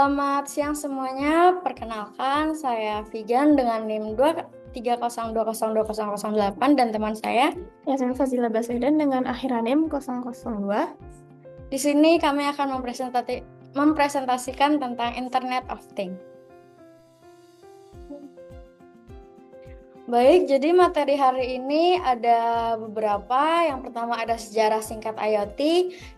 Selamat siang semuanya. Perkenalkan, saya Figan dengan NIM 230202008 dan teman saya. Ya, saya Fazila Baswedan dengan akhiran NIM 002. Di sini kami akan mempresentasikan tentang Internet of Things. Baik, jadi materi hari ini ada beberapa. Yang pertama ada sejarah singkat IoT,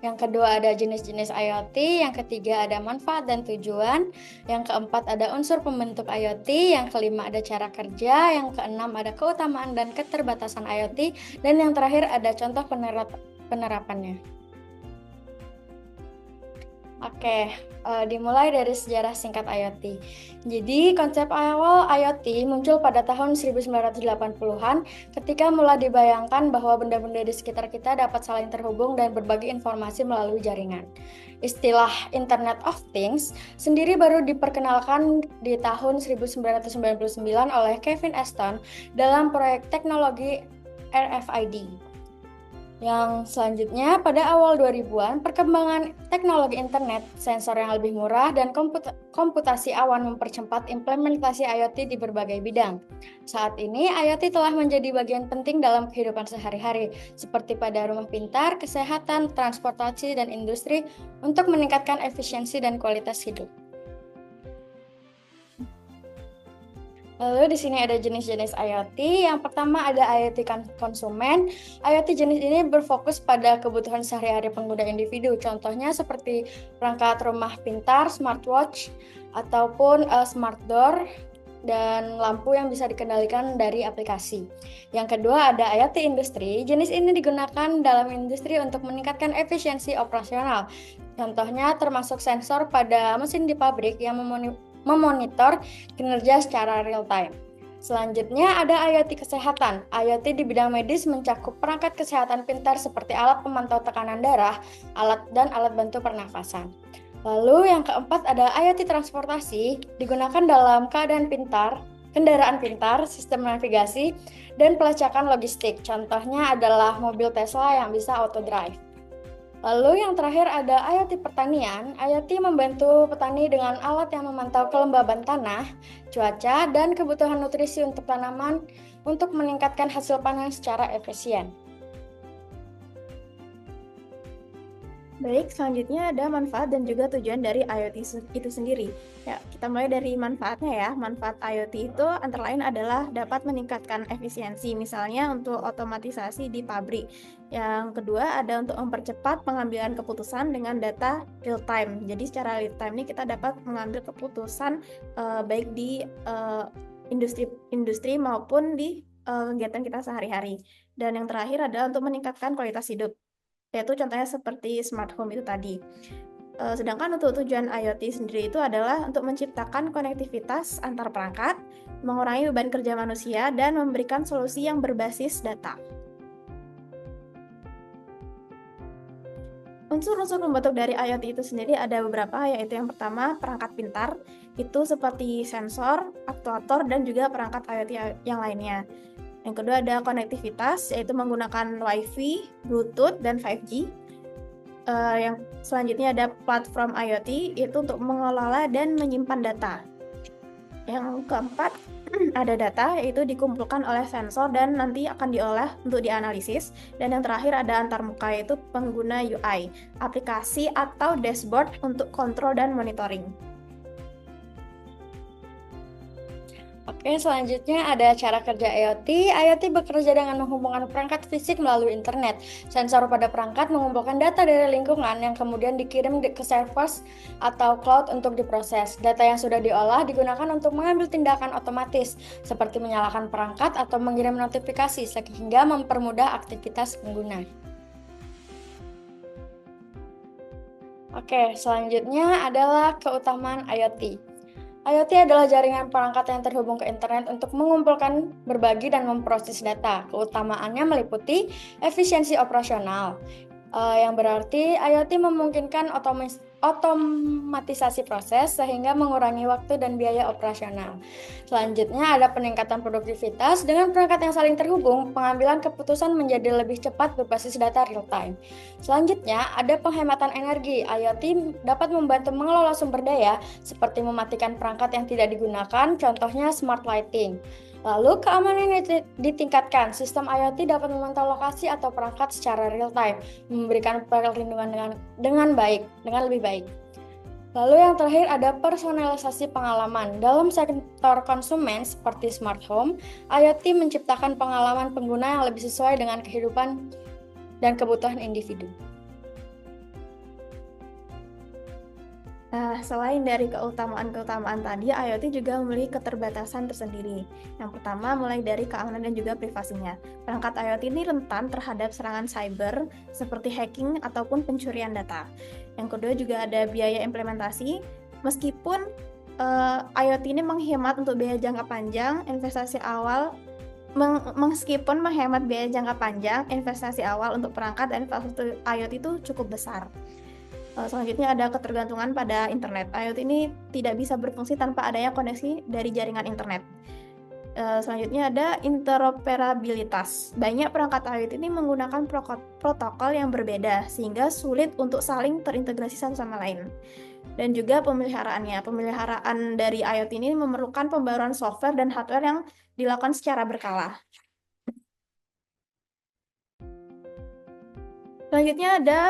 yang kedua ada jenis-jenis IoT, yang ketiga ada manfaat dan tujuan, yang keempat ada unsur pembentuk IoT, yang kelima ada cara kerja, yang keenam ada keutamaan dan keterbatasan IoT, dan yang terakhir ada contoh penerapannya. Oke, dimulai dari sejarah singkat IoT. Jadi, konsep awal IoT muncul pada tahun 1980-an ketika mulai dibayangkan bahwa benda-benda di sekitar kita dapat saling terhubung dan berbagi informasi melalui jaringan. Istilah Internet of Things sendiri baru diperkenalkan di tahun 1999 oleh Kevin Aston dalam proyek teknologi RFID. Yang selanjutnya, pada awal 2000-an, perkembangan teknologi internet, sensor yang lebih murah, dan komputasi awan mempercepat implementasi IoT di berbagai bidang. Saat ini, IoT telah menjadi bagian penting dalam kehidupan sehari-hari, seperti pada rumah pintar, kesehatan, transportasi, dan industri untuk meningkatkan efisiensi dan kualitas hidup. Lalu di sini ada jenis-jenis IoT. Yang pertama ada IoT konsumen. IoT jenis ini berfokus pada kebutuhan sehari-hari pengguna individu. Contohnya seperti perangkat rumah pintar, smartwatch, ataupun smart door dan lampu yang bisa dikendalikan dari aplikasi. Yang kedua ada IoT industri. Jenis ini digunakan dalam industri untuk meningkatkan efisiensi operasional. Contohnya termasuk sensor pada mesin di pabrik yang memonitor kinerja secara real time. Selanjutnya ada IoT kesehatan. IoT di bidang medis mencakup perangkat kesehatan pintar seperti alat pemantau tekanan darah, alat bantu pernafasan. Lalu yang keempat ada IoT transportasi, digunakan dalam kendaraan pintar, sistem navigasi, dan pelacakan logistik. Contohnya adalah mobil Tesla yang bisa auto drive. Lalu yang terakhir ada IoT pertanian. IoT membantu petani dengan alat yang memantau kelembaban tanah, cuaca, dan kebutuhan nutrisi untuk tanaman untuk meningkatkan hasil panen secara efisien. Baik, selanjutnya ada manfaat dan juga tujuan dari IoT itu sendiri. Ya, kita mulai dari manfaatnya ya. Manfaat IoT itu antara lain adalah dapat meningkatkan efisiensi, misalnya untuk otomatisasi di pabrik. Yang kedua ada untuk mempercepat pengambilan keputusan dengan data real time. Jadi secara real time ini kita dapat mengambil keputusan baik di industri maupun di kegiatan kita sehari-hari. Dan yang terakhir adalah untuk meningkatkan kualitas hidup, yaitu contohnya seperti smart home itu tadi. Sedangkan untuk tujuan IoT sendiri itu adalah untuk menciptakan konektivitas antar perangkat, mengurangi beban kerja manusia, dan memberikan solusi yang berbasis data. Unsur-unsur pembentuk dari IoT itu sendiri ada beberapa, yaitu yang pertama perangkat pintar, itu seperti sensor, aktuator, dan juga perangkat IoT yang lainnya. Yang kedua ada konektivitas, yaitu menggunakan Wi-Fi, Bluetooth, dan 5G. Yang selanjutnya ada platform IoT, yaitu untuk mengelola dan menyimpan data. Yang keempat ada data, yaitu dikumpulkan oleh sensor dan nanti akan diolah untuk dianalisis. Dan yang terakhir ada antarmuka, yaitu pengguna UI, aplikasi atau dashboard untuk kontrol dan monitoring. Oke, selanjutnya ada cara kerja IoT. IoT bekerja dengan menghubungkan perangkat fisik melalui internet. Sensor pada perangkat mengumpulkan data dari lingkungan yang kemudian dikirim ke servers atau cloud untuk diproses. Data yang sudah diolah digunakan untuk mengambil tindakan otomatis, seperti menyalakan perangkat atau mengirim notifikasi, sehingga mempermudah aktivitas pengguna. Oke, selanjutnya adalah keutamaan IoT. IoT adalah jaringan perangkat yang terhubung ke internet untuk mengumpulkan, berbagi, dan memproses data. Keutamaannya meliputi efisiensi operasional, yang berarti IoT memungkinkan otomatisasi proses sehingga mengurangi waktu dan biaya operasional. Selanjutnya ada peningkatan produktivitas. Dengan perangkat yang saling terhubung, pengambilan keputusan menjadi lebih cepat berbasis data real time. Selanjutnya ada penghematan energi. IoT dapat membantu mengelola sumber daya seperti mematikan perangkat yang tidak digunakan, contohnya smart lighting. Lalu keamanan ditingkatkan. Sistem IoT dapat memantau lokasi atau perangkat secara real time, memberikan perlindungan dengan lebih baik. Lalu yang terakhir ada personalisasi pengalaman. Dalam sektor konsumen seperti smart home, IoT menciptakan pengalaman pengguna yang lebih sesuai dengan kehidupan dan kebutuhan individu. Nah, selain dari keutamaan-keutamaan tadi, IoT juga memiliki keterbatasan tersendiri. Yang pertama, mulai dari keamanan dan juga privasinya. Perangkat IoT ini rentan terhadap serangan cyber seperti hacking ataupun pencurian data. Yang kedua juga ada biaya implementasi. Meskipun IoT ini menghemat untuk biaya jangka panjang, meskipun menghemat biaya jangka panjang, investasi awal untuk perangkat dan infrastruktur IoT itu cukup besar. Selanjutnya ada ketergantungan pada internet. IoT ini tidak bisa berfungsi tanpa adanya koneksi dari jaringan internet. Selanjutnya ada interoperabilitas. Banyak perangkat IoT ini menggunakan protokol yang berbeda sehingga sulit untuk saling terintegrasi satu sama lain. Dan juga pemeliharaannya. Pemeliharaan dari IoT ini memerlukan pembaruan software dan hardware yang dilakukan secara berkala. Selanjutnya ada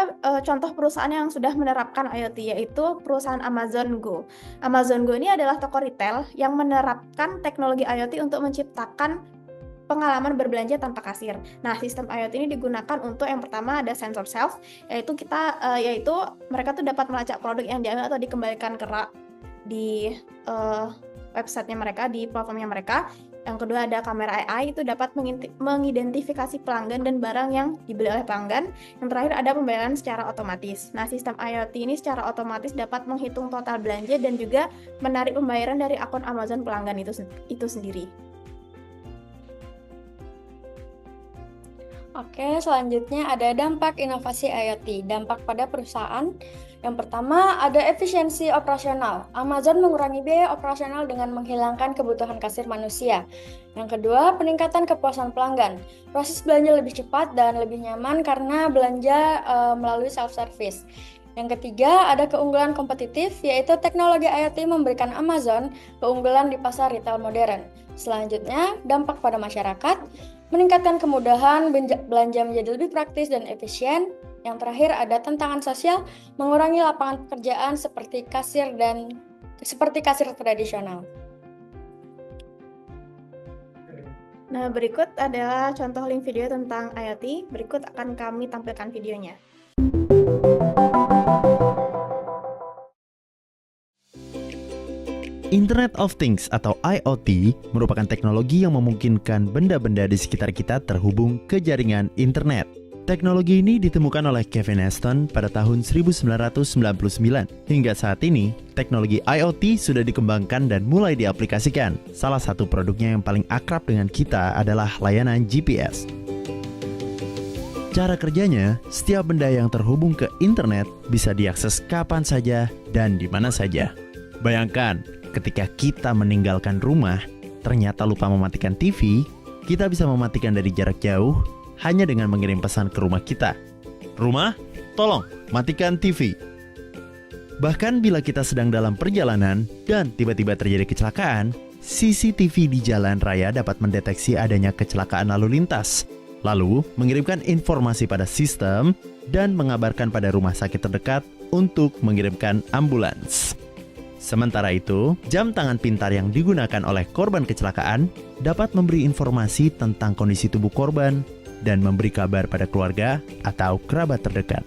contoh perusahaan yang sudah menerapkan IoT, yaitu perusahaan Amazon Go. Amazon Go ini adalah toko retail yang menerapkan teknologi IoT untuk menciptakan pengalaman berbelanja tanpa kasir. Nah, sistem IoT ini digunakan untuk yang pertama ada sensor shelf, yaitu mereka tuh dapat melacak produk yang diambil atau dikembalikan ke rak di websitenya mereka, di platformnya mereka. Yang kedua ada kamera AI, itu dapat mengidentifikasi pelanggan dan barang yang dibeli oleh pelanggan. Yang terakhir ada pembayaran secara otomatis. Nah, sistem IoT ini secara otomatis dapat menghitung total belanja dan juga menarik pembayaran dari akun Amazon pelanggan itu sendiri. Oke, selanjutnya ada dampak inovasi IoT. Dampak pada perusahaan. Yang pertama, ada efisiensi operasional. Amazon mengurangi biaya operasional dengan menghilangkan kebutuhan kasir manusia. Yang kedua, peningkatan kepuasan pelanggan. Proses belanja lebih cepat dan lebih nyaman karena belanja melalui self-service. Yang ketiga, ada keunggulan kompetitif, yaitu teknologi IoT memberikan Amazon keunggulan di pasar retail modern. Selanjutnya, dampak pada masyarakat, meningkatkan kemudahan belanja menjadi lebih praktis dan efisien. Yang terakhir ada tantangan sosial, mengurangi lapangan pekerjaan seperti kasir tradisional. Nah, berikut adalah contoh link video tentang IoT. Berikut akan kami tampilkan videonya. Internet of Things atau IoT merupakan teknologi yang memungkinkan benda-benda di sekitar kita terhubung ke jaringan internet. Teknologi ini ditemukan oleh Kevin Aston pada tahun 1999. Hingga saat ini, teknologi IoT sudah dikembangkan dan mulai diaplikasikan. Salah satu produknya yang paling akrab dengan kita adalah layanan GPS. Cara kerjanya, setiap benda yang terhubung ke internet bisa diakses kapan saja dan di mana saja. Bayangkan, ketika kita meninggalkan rumah, ternyata lupa mematikan TV, kita bisa mematikan dari jarak jauh hanya dengan mengirim pesan ke rumah kita. Rumah, tolong matikan TV. Bahkan bila kita sedang dalam perjalanan dan tiba-tiba terjadi kecelakaan, CCTV di jalan raya dapat mendeteksi adanya kecelakaan lalu lintas, lalu mengirimkan informasi pada sistem dan mengabarkan pada rumah sakit terdekat untuk mengirimkan ambulans. Sementara itu, jam tangan pintar yang digunakan oleh korban kecelakaan dapat memberi informasi tentang kondisi tubuh korban dan memberi kabar pada keluarga atau kerabat terdekat.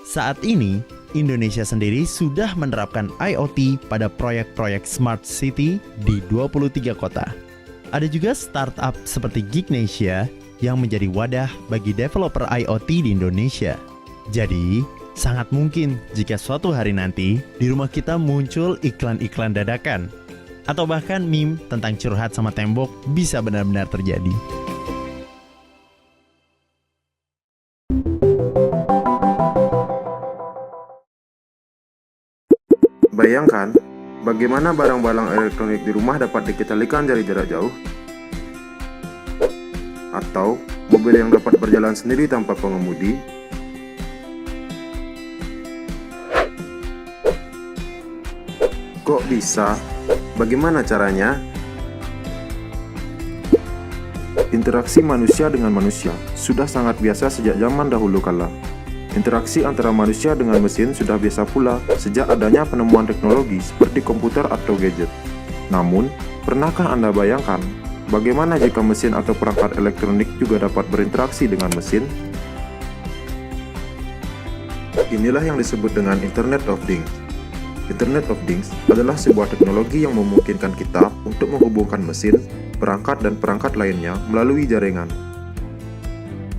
Saat ini, Indonesia sendiri sudah menerapkan IoT pada proyek-proyek Smart City di 23 kota. Ada juga startup seperti Gignesia yang menjadi wadah bagi developer IoT di Indonesia. Jadi, sangat mungkin jika suatu hari nanti di rumah kita muncul iklan-iklan dadakan atau bahkan meme tentang curhat sama tembok bisa benar-benar terjadi. bayangkan bagaimana barang-barang elektronik di rumah dapat dikendalikan dari jarak jauh? Atau mobil yang dapat berjalan sendiri tanpa pengemudi? Kok bisa? Bagaimana caranya? Interaksi manusia dengan manusia sudah sangat biasa sejak zaman dahulu kala. Interaksi antara manusia dengan mesin sudah biasa pula sejak adanya penemuan teknologi seperti komputer atau gadget. Namun, pernahkah Anda bayangkan bagaimana jika mesin atau perangkat elektronik juga dapat berinteraksi dengan mesin? Inilah yang disebut dengan Internet of Things. Internet of Things adalah sebuah teknologi yang memungkinkan kita untuk menghubungkan mesin, perangkat, dan perangkat lainnya melalui jaringan.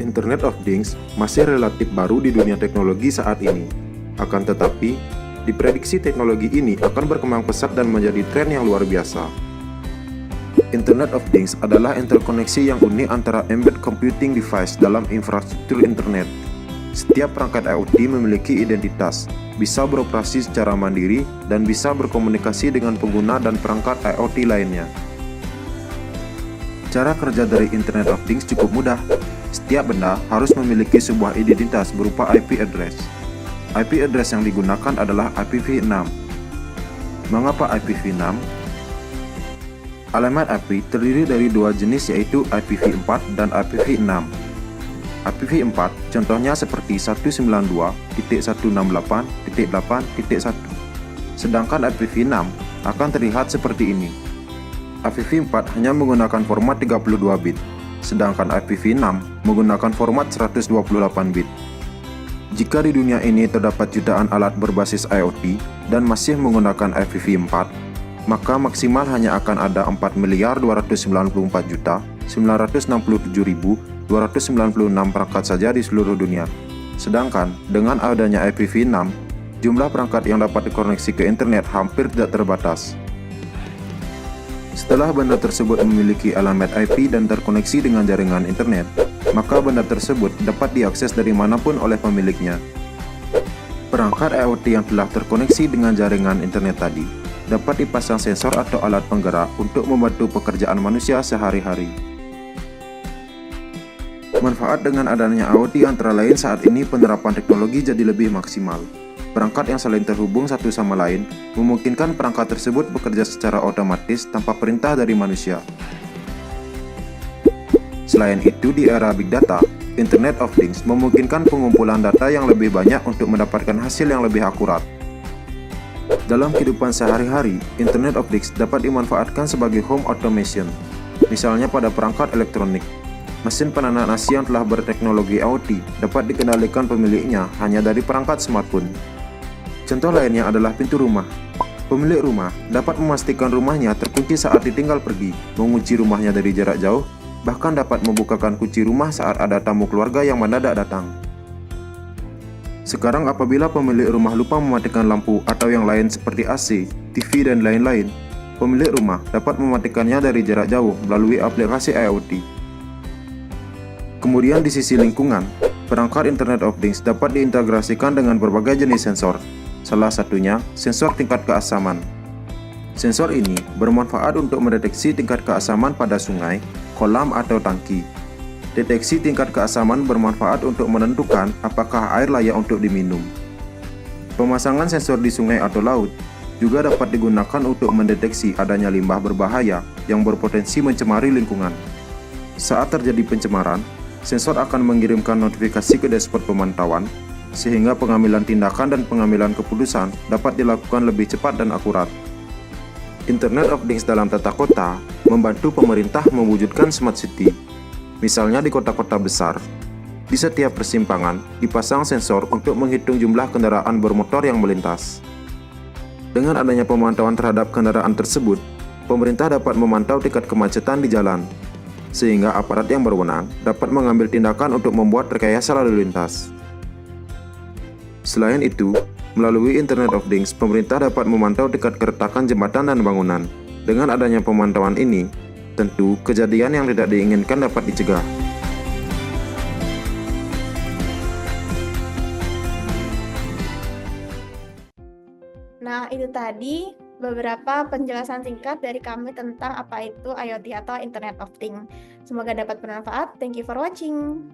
Internet of Things masih relatif baru di dunia teknologi saat ini. Akan tetapi, diprediksi teknologi ini akan berkembang pesat dan menjadi tren yang luar biasa. Internet of Things adalah interkoneksi yang unik antara embedded computing device dalam infrastruktur internet. Setiap perangkat IoT memiliki identitas, bisa beroperasi secara mandiri, dan bisa berkomunikasi dengan pengguna dan perangkat IoT lainnya. Cara kerja dari Internet of Things cukup mudah. Setiap benda harus memiliki sebuah identitas berupa IP address. IP address yang digunakan adalah IPv6. Mengapa IPv6? Alamat IP terdiri dari dua jenis yaitu IPv4 dan IPv6. IPv4 contohnya seperti 192.168.8.1. Sedangkan IPv6 akan terlihat seperti ini. IPv4 hanya menggunakan format 32 bit, sedangkan IPv6 menggunakan format 128 bit. Jika di dunia ini terdapat jutaan alat berbasis IoT dan masih menggunakan IPv4, maka maksimal hanya akan ada 4.294.967.296 perangkat saja di seluruh dunia. Sedangkan dengan adanya IPv6, jumlah perangkat yang dapat dikoneksi ke internet hampir tidak terbatas. Setelah benda tersebut memiliki alamat IP dan terkoneksi dengan jaringan internet, maka benda tersebut dapat diakses dari manapun oleh pemiliknya. Perangkat IoT yang telah terkoneksi dengan jaringan internet tadi dapat dipasang sensor atau alat penggerak untuk membantu pekerjaan manusia sehari-hari. Manfaat dengan adanya IoT antara lain saat ini penerapan teknologi jadi lebih maksimal. Perangkat yang saling terhubung satu sama lain memungkinkan perangkat tersebut bekerja secara otomatis tanpa perintah dari manusia. Selain itu, di era Big Data, Internet of Things memungkinkan pengumpulan data yang lebih banyak untuk mendapatkan hasil yang lebih akurat. Dalam kehidupan sehari-hari, Internet of Things dapat dimanfaatkan sebagai home automation, misalnya pada perangkat elektronik. Mesin penanak nasi yang telah berteknologi IoT dapat dikendalikan pemiliknya hanya dari perangkat smartphone. Contoh lainnya adalah pintu rumah. Pemilik rumah dapat memastikan rumahnya terkunci saat ditinggal pergi, mengunci rumahnya dari jarak jauh, bahkan dapat membukakan kunci rumah saat ada tamu keluarga yang mendadak datang. Sekarang apabila pemilik rumah lupa mematikan lampu atau yang lain seperti AC, TV, dan lain-lain, pemilik rumah dapat mematikannya dari jarak jauh melalui aplikasi IoT. Kemudian di sisi lingkungan, perangkat Internet of Things dapat diintegrasikan dengan berbagai jenis sensor. Salah satunya, sensor tingkat keasaman. Sensor ini bermanfaat untuk mendeteksi tingkat keasaman pada sungai, kolam, atau tangki. Deteksi tingkat keasaman bermanfaat untuk menentukan apakah air layak untuk diminum. Pemasangan sensor di sungai atau laut juga dapat digunakan untuk mendeteksi adanya limbah berbahaya yang berpotensi mencemari lingkungan. Saat terjadi pencemaran, sensor akan mengirimkan notifikasi ke dashboard pemantauan, sehingga pengambilan tindakan dan pengambilan keputusan dapat dilakukan lebih cepat dan akurat. Internet of Things dalam tata kota membantu pemerintah mewujudkan smart city. Misalnya di kota-kota besar, di setiap persimpangan dipasang sensor untuk menghitung jumlah kendaraan bermotor yang melintas. Dengan adanya pemantauan terhadap kendaraan tersebut, pemerintah dapat memantau tingkat kemacetan di jalan, sehingga aparat yang berwenang dapat mengambil tindakan untuk membuat rekayasa lalu lintas. Selain itu, melalui Internet of Things, pemerintah dapat memantau tingkat keretakan jembatan dan bangunan. Dengan adanya pemantauan ini, tentu kejadian yang tidak diinginkan dapat dicegah. Nah, itu tadi beberapa penjelasan singkat dari kami tentang apa itu IoT atau Internet of Things. Semoga dapat bermanfaat. Thank you for watching.